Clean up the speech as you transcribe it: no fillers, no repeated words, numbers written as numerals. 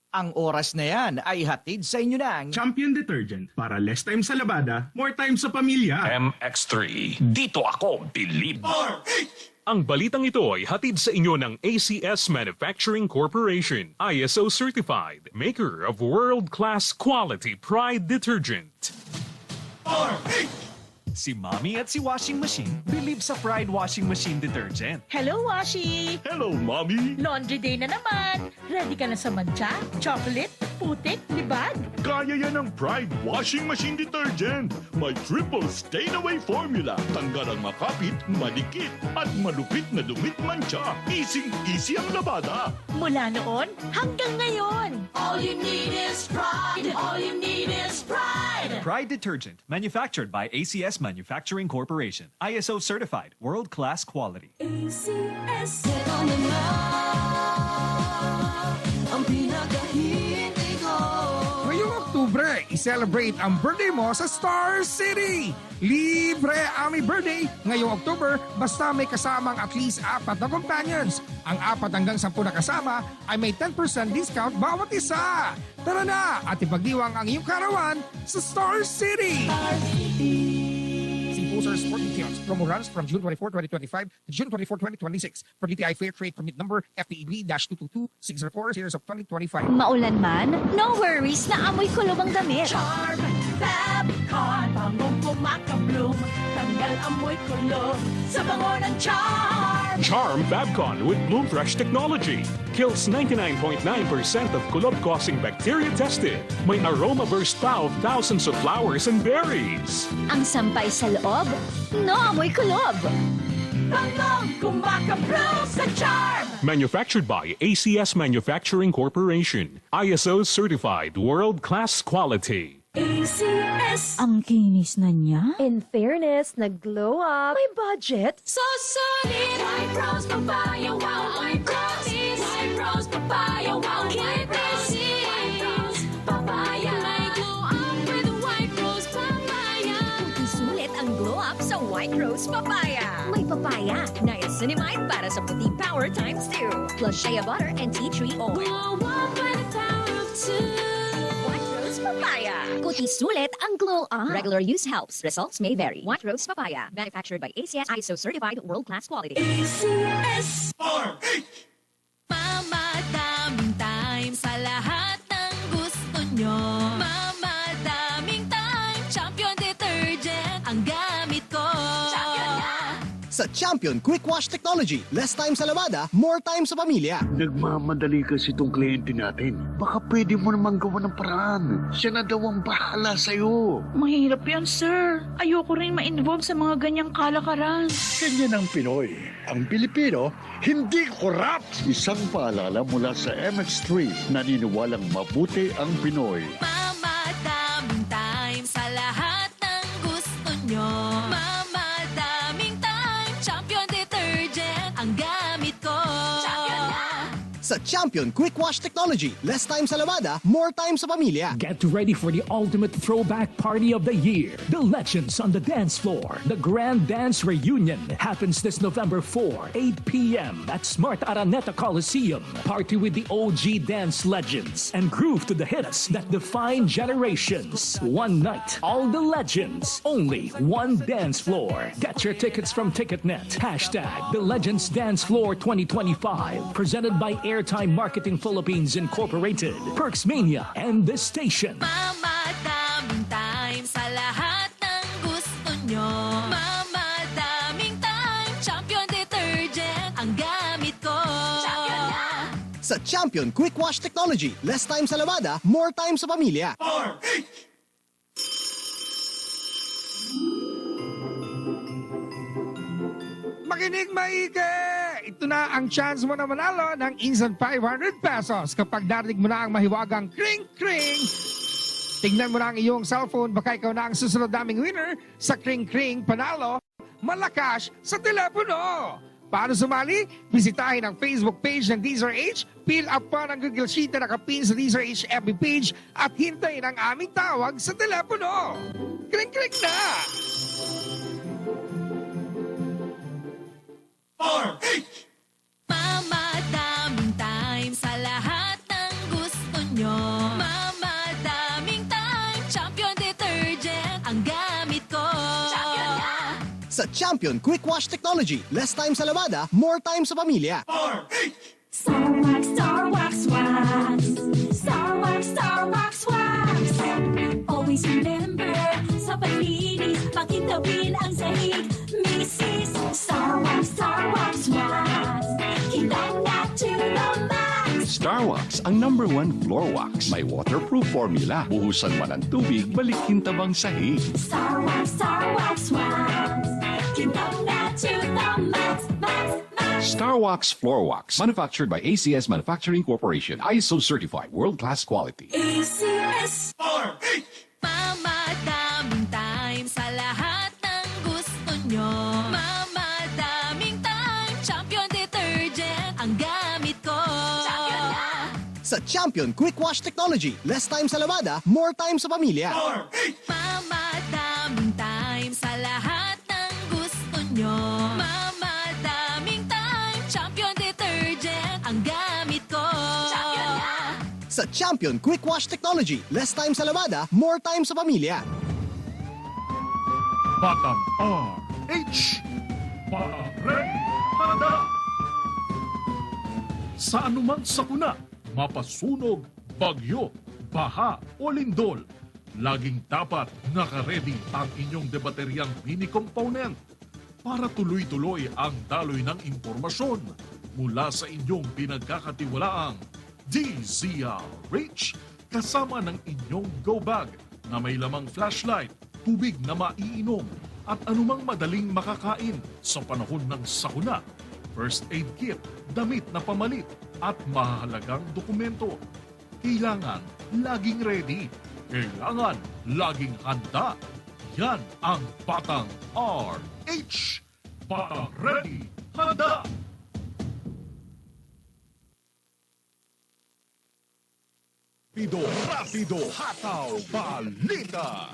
Ang oras na yan ay hatid sa inyo ng Champion Detergent para less time sa labada, more time sa pamilya. MX3. Dito ako, believe. Ang balitang ito ay hatid sa inyo ng ACS Manufacturing Corporation, ISO certified, maker of world-class quality Pride detergent. Si Mommy at si Washing Machine believe sa Pride Washing Machine Detergent. Hello, Washi! Hello, Mommy! Laundry day na naman. Ready ka na sa mancha, chocolate, putik, libag? Kaya yan ang Pride Washing Machine Detergent. May triple stain-away formula. Tanggal ang makapit, malikit, at malupit na dumit mancha. Easy ang labada. Mula noon hanggang ngayon. All you need is pride. All you need is pride. Pride Detergent, manufactured by ACS Manufacturing Corporation. ISO certified, world-class quality. ACS. Ito na nga ang pinakahindi ko. Ngayong Oktubre, i-celebrate ang birthday mo sa Star City! Libre Ami Birthday ngayong October basta may kasamang at least 4 na companions. Ang 4 hanggang 10 na kasama ay may 10% discount bawat isa. Tara na at ipagdiwang ang iyong karawan sa Star City! See posters for details. Promo runs from June 24, 2025 to June 24, 2026 for DTI Fair Trade Permit Number FTEB-222-604 Series of 2025. Maulan man, no worries na amoy kulob ang damit. Charm, Fabcon, bangong kumakabloom. Tanggal amoy kulo sa bango ng Charm. Charm Fabcon with Bloom Fresh technology. Kills 99.9% of kulob-causing bacteria tested. May aroma burst pa of thousands of flowers and berries. Ang sampay sa loob, no amoy kulob. Bangong kumakabloom sa Charm. Manufactured by ACS Manufacturing Corporation. ISO certified world-class quality. ACS. Ang kinis na niya. In fairness, nag-glow up. May budget. So solid. White rose papaya, wow. White rose. White rose papaya, wow. White rose. White rose papaya. May glow up with white rose papaya. Isulit ang glow up sa White Rose Papaya. May papaya, niacinamide para sa puti power times 2. Plus shea butter and tea tree oil. Glow up by the power of 2. White Rose Papaya. Kuti sulit ang glow up. Regular use helps. Results may vary. White Rose Papaya. Manufactured by ACS ISO certified world-class quality. ACS. Mama, daming time sa lahat ng gusto nyo. Mama, daming time. Champion Detergent ang gamit ko. Champion na! Sa Champion Quick Wash Technology, less time sa labada, more time sa pamilya. Nagmamadali kasi itong kliyente natin. Baka pwede mo namang gawa ng paraan. Siya na daw ang bahala sa'yo. Mahirap yan, sir. Ayoko rin ma-involve sa mga ganyang kalakaran. Ganyan ang Pinoy. Ang Pilipino, hindi korap. Isang paalala mula sa MX3, naniniwalang mabuti ang Pinoy. Mama, daming time sa lahat ng gusto nyo. Mama, daming time. Champion Detergent ang gamit ko. Champion na! Sa Champion Quick Wash Technology, less time sa labada, more time sa pamilya. Get ready for the ultimate throwback party of the year. The Legends on the Dance Floor. The Grand Dance Reunion happens this November 4, 8 p.m. at Smart Araneta Coliseum. Party with the OG dance legends and groove to the hits that define generations. One night, all the legends, only one dance floor. Get your tickets from Ticketnet. Hashtag The Legends Dance Floor 2025. Presented by Airtime Marketing Philippines Incorporated, Perksmania, and this station. Mama, daming time sa lahat ng gusto nyo. Mama, daming time. Champion Detergent ang gamit ko. Champion na! Sa Champion Quick Wash Technology, less time sa labada, more time sa pamilya. Makinig maigi! Ito na ang chance mo na manalo ng instant 500 pesos kapag narinig mo na ang mahiwagang kring-kring. Tingnan mo na ang iyong cellphone, baka ikaw na ang susunod naming winner sa kring-kring panalo malakas sa telepono. Paano sumali? Bisitahin ang Facebook page ng DZRH, fill up pa ng Google Sheet na nakapin sa DZRH FB page at hintayin ang aming tawag sa telepono. Kring-kring na! Mama, daming time sa lahat ng gusto nyo. Sa Champion Quick Wash Technology, less time sa labada, more time sa pamilya. Star Wax, Star Wax, Wax. Star Wax, Star Wax, Wax. Always remember, sa paglinis, pakitawin ang sahig. Mrs. Star Wax, Wax. Kilang na to the max. Star Wax, ang #1 floor wax. May waterproof formula. Buhusan man ang tubig, balikin tabang sahig. Star Wax, Wax. Kilang na to the max, max, max. Star Wax Floor Wax. Manufactured by ACS Manufacturing Corporation. ISO certified. World-class quality. ACS. Mama, daming time sa lahat ng gusto nyo. Mama, daming time. Champion detergent ang gamit ko. Champion na! Sa Champion Quick Wash Technology, less time sa labada, more time sa pamilya. Mama, daming time sa lahat ng gusto nyo. Mama, daming time. Champion detergent ang gamit ko. Champion na! Sa Champion Quick Wash Technology, less time sa labada, more time sa pamilya. Batang RH. Batang ready. Handa. Sa anumang sakuna, mapasunog, bagyo, baha o lindol, laging dapat nakaredy ang inyong debateryang mini component para tuloy-tuloy ang daloy ng impormasyon mula sa inyong pinagkakatiwalaang DZRH kasama ng inyong go bag na may lamang flashlight, tubig na maiinom at anumang madaling makakain sa panahon ng sakuna, first aid kit, damit na pamalit at mahalagang dokumento. Kailangan laging ready. Kailangan laging handa. Yan ang Batang RH. Batang ready, handa. Rapido, hataw, balita.